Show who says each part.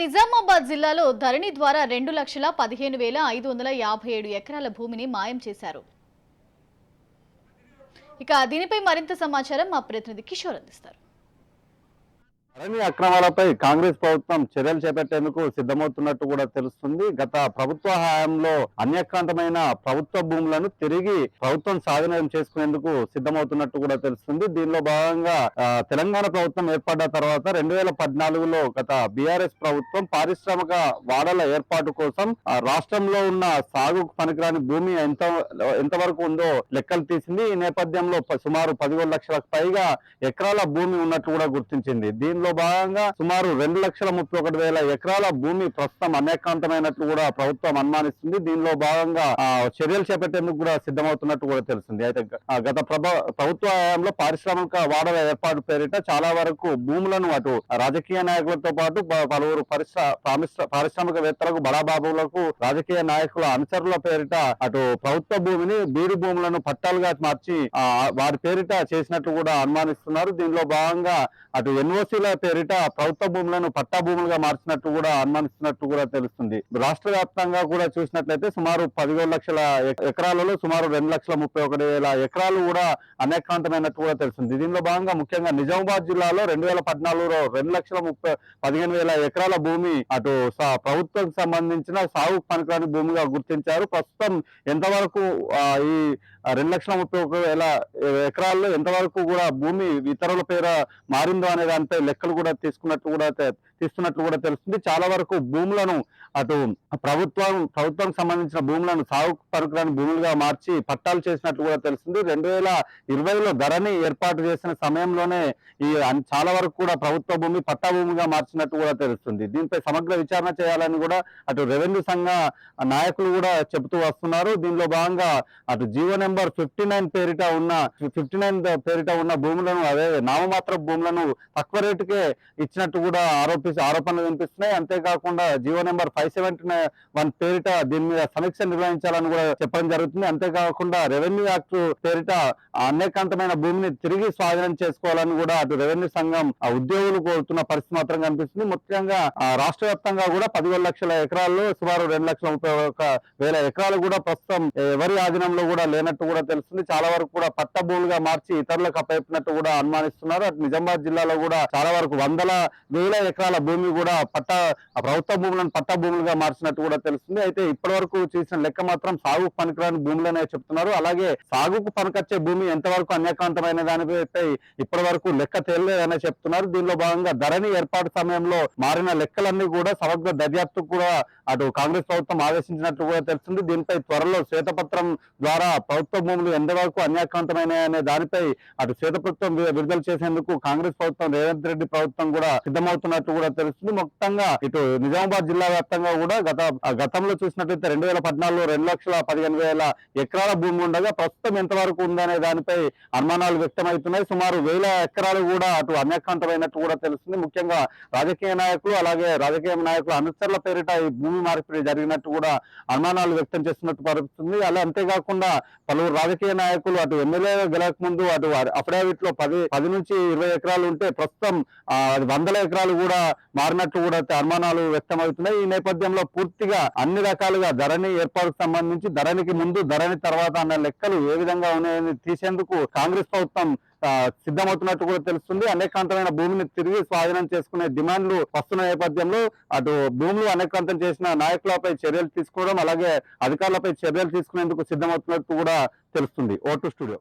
Speaker 1: నిజామాబాద్ జిల్లాలో ధరణి ద్వారా 2,15,557 ఎకరాల భూమిని మాయం చేశారు. దీనిపై మరింత సమాచారం మా ప్రతినిధి కిషోర్ అందిస్తారు.
Speaker 2: ధరణి అక్రమాలపై కాంగ్రెస్ ప్రభుత్వం చర్యలు చేపట్టేందుకు సిద్ధమవుతున్నట్టు కూడా తెలుస్తుంది. గత ప్రభుత్వ హయాంలో అన్యాక్రాంతమైన ప్రభుత్వ భూములను తిరిగి ప్రభుత్వం స్వాధీనం చేసుకునేందుకు సిద్ధమవుతున్నట్టు కూడా తెలుస్తుంది. దీనిలో భాగంగా తెలంగాణ ప్రభుత్వం ఏర్పడ్డ తర్వాత 2014లో గత బీఆర్ఎస్ ప్రభుత్వం పారిశ్రామిక వాడల ఏర్పాటు కోసం రాష్ట్రంలో ఉన్న సాగుకు పనికిరాని భూమి ఎంతవరకు ఉందో లెక్కలు తీసింది. ఈ నేపథ్యంలో సుమారు 17 లక్షలకు పైగా ఎకరాల భూమి ఉన్నట్టు కూడా గుర్తించింది. దీనిలో భాగంగా సుమారు 2,31,000 ఎకరాల భూమి ప్రస్తుతం అన్యాక్రాంతమైనట్లు కూడా ప్రభుత్వం అనుమానిస్తుంది. దీనిలో భాగంగా చర్యలు చేపట్టేందుకు కూడా సిద్ధమవుతున్నట్టు కూడా తెలుస్తుంది. అయితే గత ప్రభుత్వ హయాంలో పారిశ్రామిక వాడల ఏర్పాటు పేరిట చాలా వరకు భూములను అటు రాజకీయ నాయకులతో పాటు పలువురు పారిశ్రామికవేత్తలకు బడాబాబులకు రాజకీయ నాయకుల అనుచరుల పేరిట అటు ప్రభుత్వ భూమిని బీడు భూములను పట్టాలుగా మార్చి వారి పేరిట చేసినట్లు కూడా అనుమానిస్తున్నారు. దీనిలో భాగంగా అటు ఎన్ఓసీల పేరిట ప్రభుత్వ భూములను పట్టా భూములుగా మార్చినట్టు కూడా అనుమానిస్తున్నట్టు కూడా తెలుస్తుంది. రాష్ట్ర వ్యాప్తంగా కూడా చూసినట్లయితే సుమారు 17 లక్షల ఎకరాలలో సుమారు 2,31,000 ఎకరాలు కూడా అన్యాక్రాంతమైనట్టు కూడా తెలుస్తుంది. దీనిలో భాగంగా ముఖ్యంగా నిజామాబాద్ జిల్లాలో 2014లో 2,15,000 ఎకరాల భూమి అటు ప్రభుత్వం సంబంధించిన సాగు పనికిరాని భూమిగా గుర్తించారు. ప్రస్తుతం ఎంతవరకు ఈ 2,31,000 ఎకరాల్లో ఎంతవరకు కూడా భూమి ఇతరుల పేర మారిందో అనే దానిపై లెక్కలు కూడా తీస్తున్నట్లు కూడా తెలుస్తుంది. చాలా వరకు భూములను అటు ప్రభుత్వానికి సంబంధించిన భూములను సాగు పనికిరాని భూములుగా మార్చి పట్టాలు చేసినట్లు కూడా తెలుస్తుంది. 2020లో ధరణి ఏర్పాటు చేసిన సమయంలోనే ఈ చాలా వరకు కూడా ప్రభుత్వ భూమి పట్టా భూమిగా మార్చినట్టు కూడా తెలుస్తుంది. దీనిపై సమగ్ర విచారణ చేయాలని కూడా అటు రెవెన్యూ సంఘ నాయకులు కూడా చెబుతూ వస్తున్నారు. దీనిలో భాగంగా అటు జీవో నెంబర్ 59 పేరిట ఉన్న భూములను అదే నామమాత్ర భూములను తక్కువ రేటుకే ఇచ్చినట్టు కూడా ఆరోపణలు వినిపిస్తున్నాయి. అంతేకాకుండా జీవో నెంబర్ 571 పేరిట దీని మీద సమీక్ష నిర్వహించాలని కూడా చెప్పడం జరుగుతుంది. అంతేకాకుండా రెవెన్యూ యాక్ట్ పేరిట అన్యాక్రాంతమైన భూమిని తిరిగి స్వాధీనం చేసుకోవాలని కూడా అటు రెవెన్యూ సంఘం ఉద్యోగులు కోరుతున్న పరిస్థితి మాత్రం కనిపిస్తుంది. ముఖ్యంగా రాష్ట్ర వ్యాప్తంగా కూడా 17 లక్షల ఎకరాల్లో సుమారు 2,31,000 ఎకరాలు కూడా ప్రస్తుతం ఎవరి ఆధీనంలో కూడా లేనట్టు కూడా తెలుస్తుంది. చాలా వరకు కూడా పట్ట భూములుగా మార్చి ఇతరులకు అప్పయినట్టు కూడా అనుమానిస్తున్నారు. అటు నిజామాబాద్ జిల్లాలో కూడా చాలా వరకు 100,000 ఎకరాల భూమి కూడా ప్రభుత్వ భూములను పట్ట భూములుగా మార్చినట్టు కూడా తెలుస్తుంది. అయితే ఇప్పటి వరకు చేసిన లెక్క మాత్రం సాగుకు పనికిరాని భూములనే చెప్తున్నారు. అలాగే సాగుకు పనికొచ్చే భూమి ఎంతవరకు అన్యాక్రాంతమైన దానిపై ఇప్పటి వరకు లెక్క తేలలేదనే చెప్తున్నారు. దీనిలో భాగంగా ధరణి ఏర్పాటు సమయంలో మారిన లెక్కలన్నీ కూడా సమగ్ర దర్యాప్తు కూడా అటు కాంగ్రెస్ ప్రభుత్వం ఆదేశించినట్టు కూడా తెలుస్తుంది. దీనిపై త్వరలో శ్వేతపత్రం ద్వారా ప్రభుత్వ భూములు ఎంతవరకు అన్యాక్రాంతమైన అనే దానిపై అటు శ్వేతపత్రం విడుదల చేసేందుకు కాంగ్రెస్ ప్రభుత్వం రేవంత్ రెడ్డి ప్రభుత్వం కూడా సిద్ధమవుతున్నట్టు కూడా తెలుస్తుంది. మొత్తంగా ఇటు నిజామాబాద్ జిల్లా వ్యాప్తంగా కూడా గతంలో చూసినట్లయితే 2014లో 2,15,000 ఎకరాల భూమి ఉండగా ప్రస్తుతం ఎంతవరకు ఉందనే దానిపై అనుమానాలు వ్యక్తమవుతున్నాయి. సుమారు 1,000 ఎకరాలు కూడా అటు అన్యాక్రాంతమైనట్టు కూడా తెలుస్తుంది. ముఖ్యంగా రాజకీయ నాయకుల అనుచరుల పేరిట ఈ భూమి మార్పిడి జరిగినట్టు కూడా అనుమానాలు వ్యక్తం చేస్తున్నట్టు పరుస్తుంది. అలా అంతేకాకుండా పలువురు రాజకీయ నాయకులు అటు ఎమ్మెల్యే గెలక ముందు అటు అఫిడవిట్ లో 10 నుంచి 20 ఎకరాలు ఉంటే ప్రస్తుతం 100 ఎకరాలు కూడా మారినట్టు కూడా అనుమానాలు వ్యక్తమవుతున్నాయి. ఈ నేపథ్యంలో పూర్తిగా అన్ని రకాలుగా ధరణి ఏర్పాటుకు సంబంధించి ధరణికి ముందు ధరణి తర్వాత అన్న లెక్కలు ఏ విధంగా ఉన్నాయని తీసేందుకు కాంగ్రెస్ ప్రభుత్వం సిద్ధమవుతున్నట్టు కూడా తెలుస్తుంది. అనేకాంతమైన భూమిని తిరిగి స్వాధీనం చేసుకునే డిమాండ్లు వస్తున్న నేపథ్యంలో అటు భూములు అనేకాంతం చేసిన నాయకులపై చర్యలు తీసుకోవడం అలాగే అధికారులపై చర్యలు తీసుకునేందుకు సిద్ధమవుతున్నట్టు కూడా తెలుస్తుంది. Vote studio.